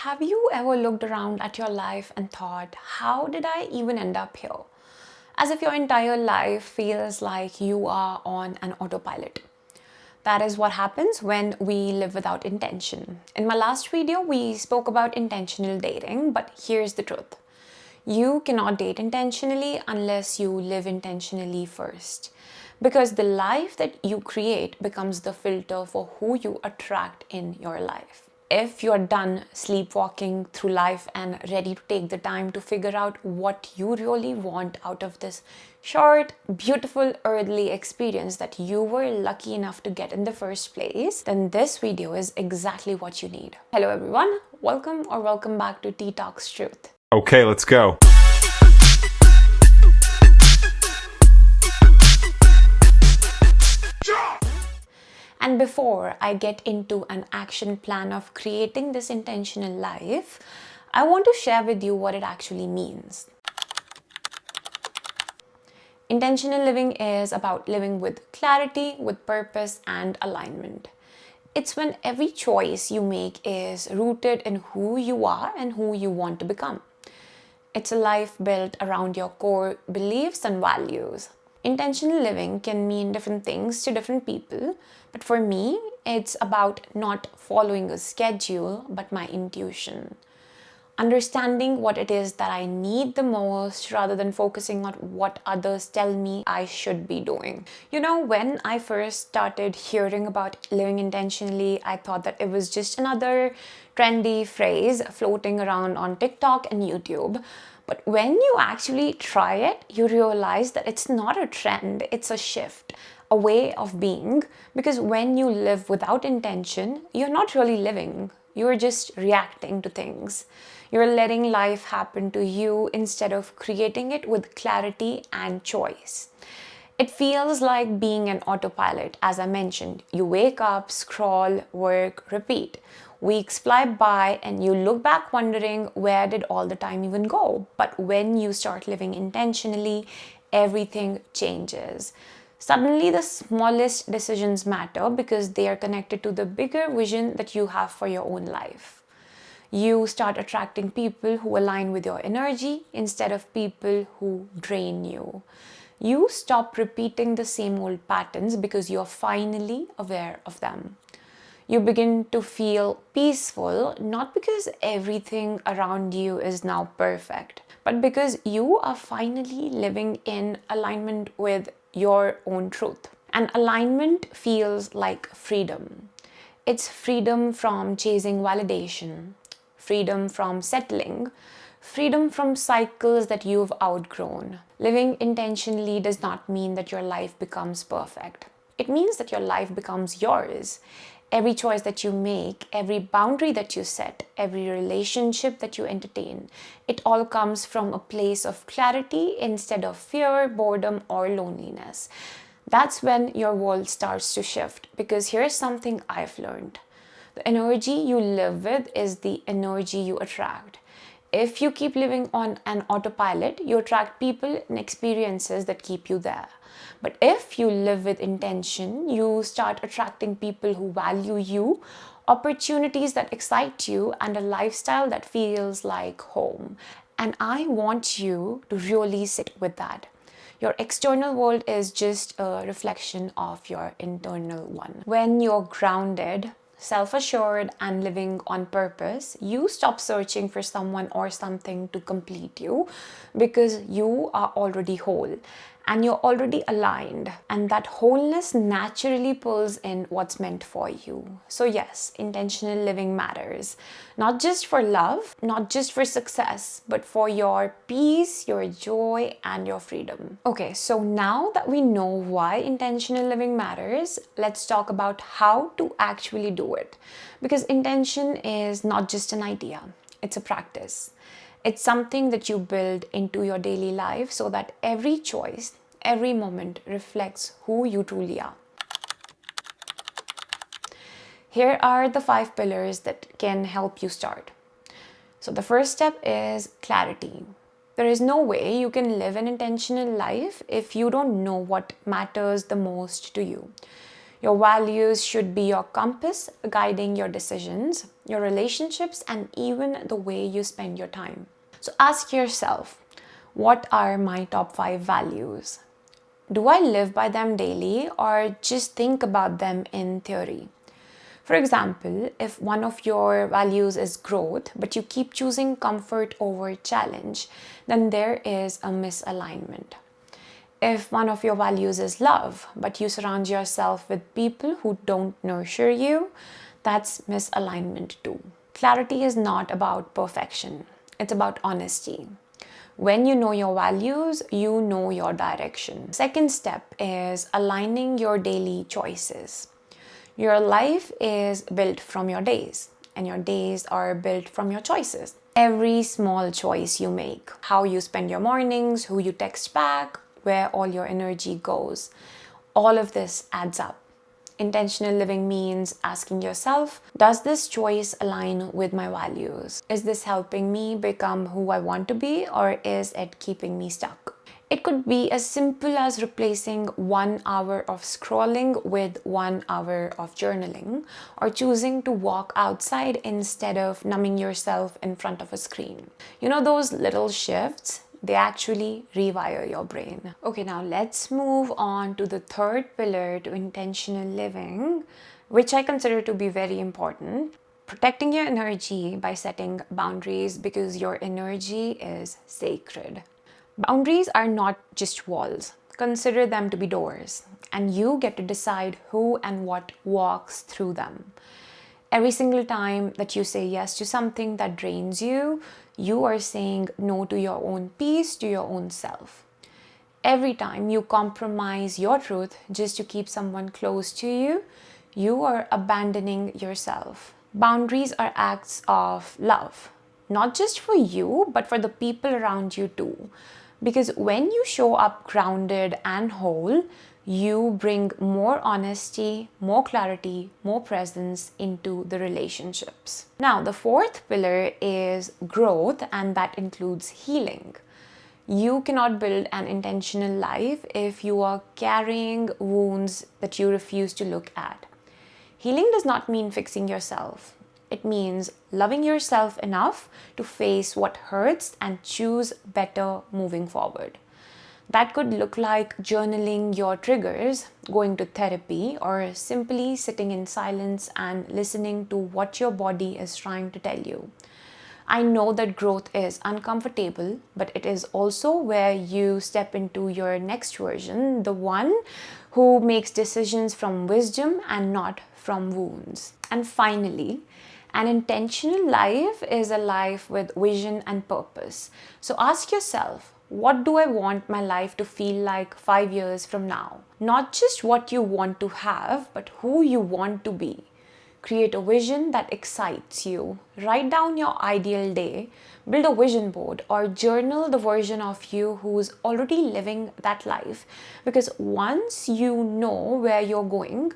Have you ever looked around at your life and thought, how did I even end up here? As if your entire life feels like you are on an autopilot. That is what happens when we live without intention. In my last video, we spoke about intentional dating, but here's the truth. You cannot date intentionally unless you live intentionally first. Because the life that you create becomes the filter for who you attract in your life. If you're done sleepwalking through life and ready to take the time to figure out what you really want out of this short, beautiful, earthly experience that you were lucky enough to get in the first place, then this video is exactly what you need. Hello everyone, welcome back to Tea Talks Truth. Okay, let's go. And before I get into an action plan of creating this intentional life, I want to share with you what it actually means. Intentional living is about living with clarity, with purpose, and alignment. It's when every choice you make is rooted in who you are and who you want to become. It's a life built around your core beliefs and values. Intentional living can mean different things to different people, but for me, it's about not following a schedule, but my intuition. Understanding what it is that I need the most rather than focusing on what others tell me I should be doing. You know, when I first started hearing about living intentionally, I thought that it was just another trendy phrase floating around on TikTok and YouTube. But when you actually try it, you realize that it's not a trend, it's a shift, a way of being. Because when you live without intention, you're not really living. You're just reacting to things. You're letting life happen to you instead of creating it with clarity and choice. It feels like being an autopilot, as I mentioned. You wake up, scroll, work, repeat. Weeks fly by and you look back wondering, where did all the time even go? But when you start living intentionally, everything changes. Suddenly, the smallest decisions matter because they are connected to the bigger vision that you have for your own life. You start attracting people who align with your energy instead of people who drain you. You stop repeating the same old patterns because you're finally aware of them. You begin to feel peaceful, not because everything around you is now perfect, but because you are finally living in alignment with your own truth. And alignment feels like freedom. It's freedom from chasing validation, freedom from settling, freedom from cycles that you've outgrown. Living intentionally does not mean that your life becomes perfect. It means that your life becomes yours. Every choice that you make, every boundary that you set, every relationship that you entertain, it all comes from a place of clarity instead of fear, boredom, or loneliness. That's when your world starts to shift, because here's something I've learned. The energy you live with is the energy you attract. If you keep living on an autopilot, you attract people and experiences that keep you there. But if you live with intention, you start attracting people who value you, opportunities that excite you, and a lifestyle that feels like home. And I want you to really sit with that. Your external world is just a reflection of your internal one. When you're grounded, self-assured, and living on purpose, you stop searching for someone or something to complete you because you are already whole and you're already aligned, and that wholeness naturally pulls in what's meant for you. So yes, intentional living matters, not just for love, not just for success, but for your peace, your joy, and your freedom. Okay, so now that we know why intentional living matters, let's talk about how to actually do it. Because intention is not just an idea, it's a practice. It's something that you build into your daily life so that every choice, every moment reflects who you truly are. Here are the 5 pillars that can help you start. So the first step is clarity. There is no way you can live an intentional life if you don't know what matters the most to you. Your values should be your compass, guiding your decisions, your relationships, and even the way you spend your time. So ask yourself, what are my top 5 values? Do I live by them daily or just think about them in theory? For example, if one of your values is growth, but you keep choosing comfort over challenge, then there is a misalignment. If one of your values is love, but you surround yourself with people who don't nurture you, that's misalignment too. Clarity is not about perfection, it's about honesty. When you know your values, you know your direction. Second step is aligning your daily choices. Your life is built from your days, and your days are built from your choices. Every small choice you make, how you spend your mornings, who you text back, where all your energy goes, all of this adds up. Intentional living means asking yourself, does this choice align with my values? Is this helping me become who I want to be, or is it keeping me stuck? It could be as simple as replacing 1 hour of scrolling with 1 hour of journaling, or choosing to walk outside instead of numbing yourself in front of a screen. You know, those little shifts, they actually rewire your brain. Okay, now let's move on to the third pillar to intentional living, which I consider to be very important. Protecting your energy by setting boundaries, because your energy is sacred. Boundaries are not just walls. Consider them to be doors, and you get to decide who and what walks through them. Every single time that you say yes to something that drains you, you are saying no to your own peace, to your own self. Every time you compromise your truth just to keep someone close to you, you are abandoning yourself. Boundaries are acts of love, not just for you, but for the people around you too. Because when you show up grounded and whole, you bring more honesty, more clarity, more presence into the relationships. Now, the fourth pillar is growth, and that includes healing. You cannot build an intentional life if you are carrying wounds that you refuse to look at. Healing does not mean fixing yourself. It means loving yourself enough to face what hurts and choose better moving forward. That could look like journaling your triggers, going to therapy, or simply sitting in silence and listening to what your body is trying to tell you. I know that growth is uncomfortable, but it is also where you step into your next version, the one who makes decisions from wisdom and not from wounds. And finally, an intentional life is a life with vision and purpose. So ask yourself, what do I want my life to feel like 5 years from now? Not just what you want to have, but who you want to be. Create a vision that excites you. Write down your ideal day, build a vision board, or journal the version of you who's already living that life. Because once you know where you're going,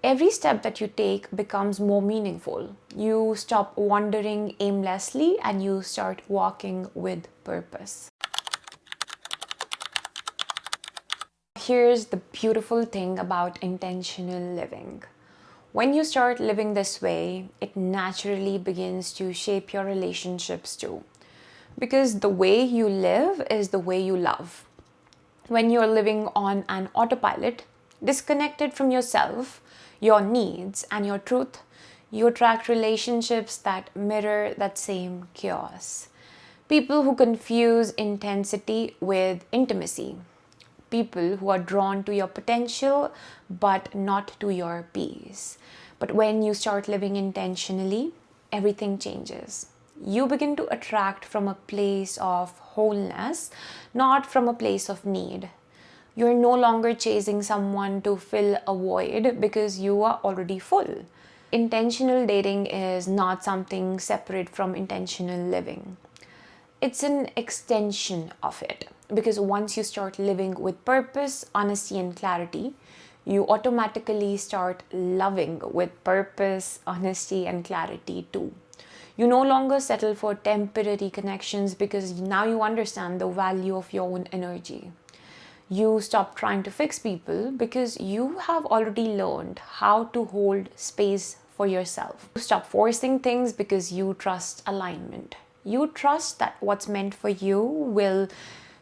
every step that you take becomes more meaningful. You stop wandering aimlessly and you start walking with purpose. Here's the beautiful thing about intentional living. When you start living this way, it naturally begins to shape your relationships too. Because the way you live is the way you love. When you're living on an autopilot, disconnected from yourself, your needs, and your truth, you attract relationships that mirror that same chaos. People who confuse intensity with intimacy. People who are drawn to your potential but not to your peace. But when you start living intentionally, everything changes. You begin to attract from a place of wholeness, not from a place of need. You're no longer chasing someone to fill a void because you are already full. Intentional dating is not something separate from intentional living. It's an extension of it, because once you start living with purpose, honesty, and clarity, you automatically start loving with purpose, honesty, and clarity too. You no longer settle for temporary connections because now you understand the value of your own energy. You stop trying to fix people because you have already learned how to hold space for yourself. You stop forcing things because you trust alignment. You trust that what's meant for you will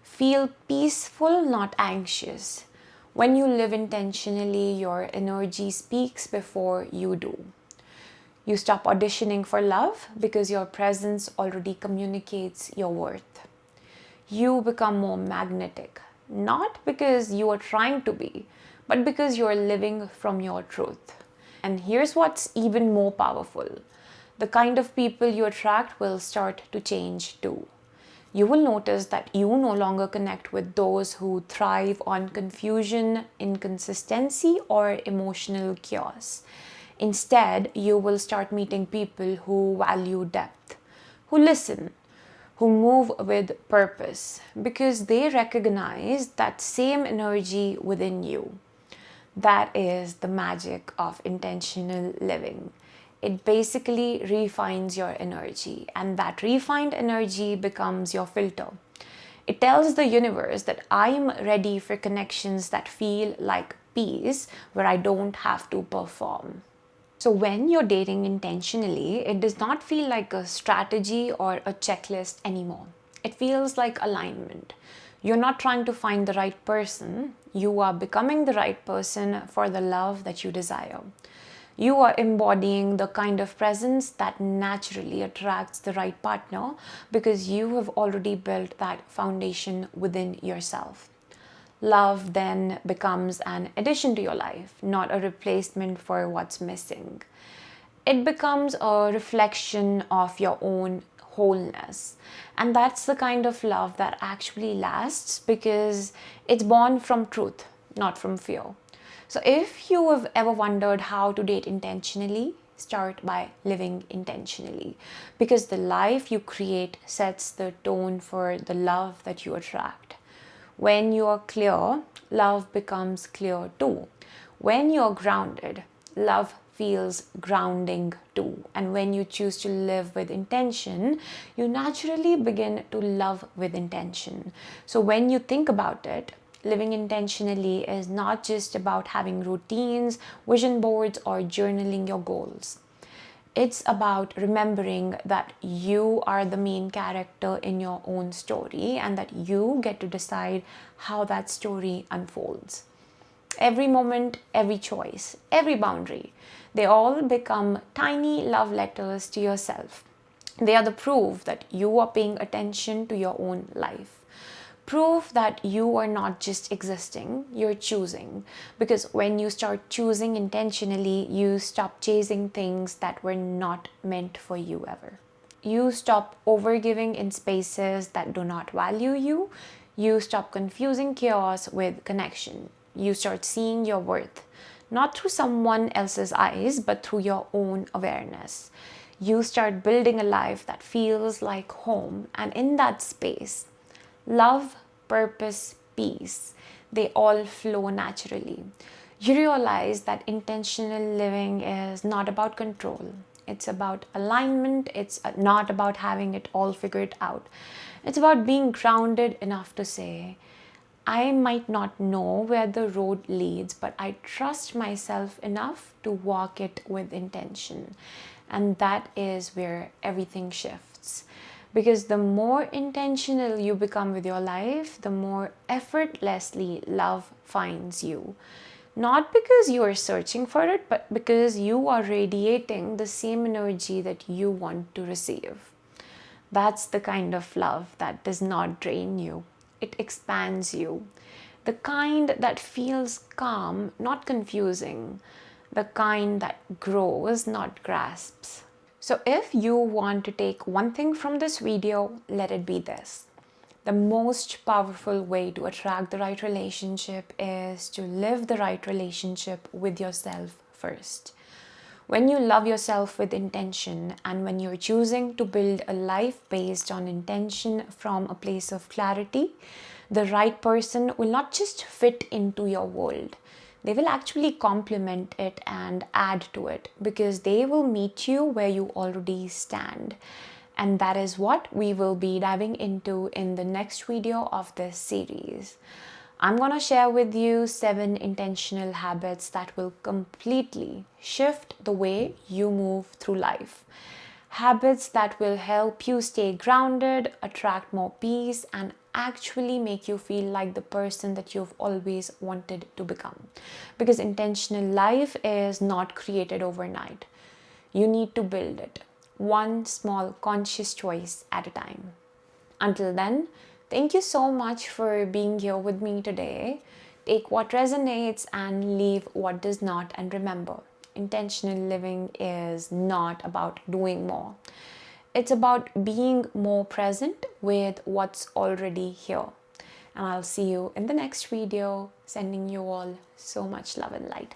feel peaceful, not anxious. When you live intentionally, your energy speaks before you do. You stop auditioning for love because your presence already communicates your worth. You become more magnetic, not because you are trying to be, but because you are living from your truth. And here's what's even more powerful: the kind of people you attract will start to change too. You will notice that you no longer connect with those who thrive on confusion, inconsistency, or emotional chaos. Instead, you will start meeting people who value depth, who listen, who move with purpose, because they recognize that same energy within you. That is the magic of intentional living. It basically refines your energy, and that refined energy becomes your filter. It tells the universe that I'm ready for connections that feel like peace, where I don't have to perform. So, when you're dating intentionally, it does not feel like a strategy or a checklist anymore. It feels like alignment. You're not trying to find the right person, you are becoming the right person for the love that you desire. You are embodying the kind of presence that naturally attracts the right partner because you have already built that foundation within yourself. Love then becomes an addition to your life, not a replacement for what's missing. It becomes a reflection of your own wholeness. And that's the kind of love that actually lasts because it's born from truth, not from fear. So if you have ever wondered how to date intentionally, start by living intentionally, because the life you create sets the tone for the love that you attract. When you are clear, love becomes clear too. When you're grounded, love feels grounding too. And when you choose to live with intention, you naturally begin to love with intention. So when you think about it, living intentionally is not just about having routines, vision boards, or journaling your goals. It's about remembering that you are the main character in your own story and that you get to decide how that story unfolds. Every moment, every choice, every boundary, they all become tiny love letters to yourself. They are the proof that you are paying attention to your own life. Proof that you are not just existing, you're choosing. Because when you start choosing intentionally, you stop chasing things that were not meant for you ever. You stop overgiving in spaces that do not value you. You stop confusing chaos with connection. You start seeing your worth, not through someone else's eyes, but through your own awareness. You start building a life that feels like home, and in that space, love, purpose, peace, they all flow naturally. You realize that intentional living is not about control. It's about alignment. It's not about having it all figured out. It's about being grounded enough to say, I might not know where the road leads, but I trust myself enough to walk it with intention. And that is where everything shifts. Because the more intentional you become with your life, the more effortlessly love finds you. Not because you are searching for it, but because you are radiating the same energy that you want to receive. That's the kind of love that does not drain you. It expands you. The kind that feels calm, not confusing. The kind that grows, not grasps. So if you want to take one thing from this video, let it be this. The most powerful way to attract the right relationship is to live the right relationship with yourself first. When you love yourself with intention and when you're choosing to build a life based on intention from a place of clarity, the right person will not just fit into your world. They will actually complement it and add to it because they will meet you where you already stand. And that is what we will be diving into in the next video of this series. I'm going to share with you 7 intentional habits that will completely shift the way you move through life. Habits that will help you stay grounded, attract more peace, and actually make you feel like the person that you've always wanted to become. Because intentional life is not created overnight. You need to build it, one small conscious choice at a time. Until then, thank you so much for being here with me today. Take what resonates and leave what does not. And remember, intentional living is not about doing more. It's about being more present with what's already here. And I'll see you in the next video. Sending you all so much love and light.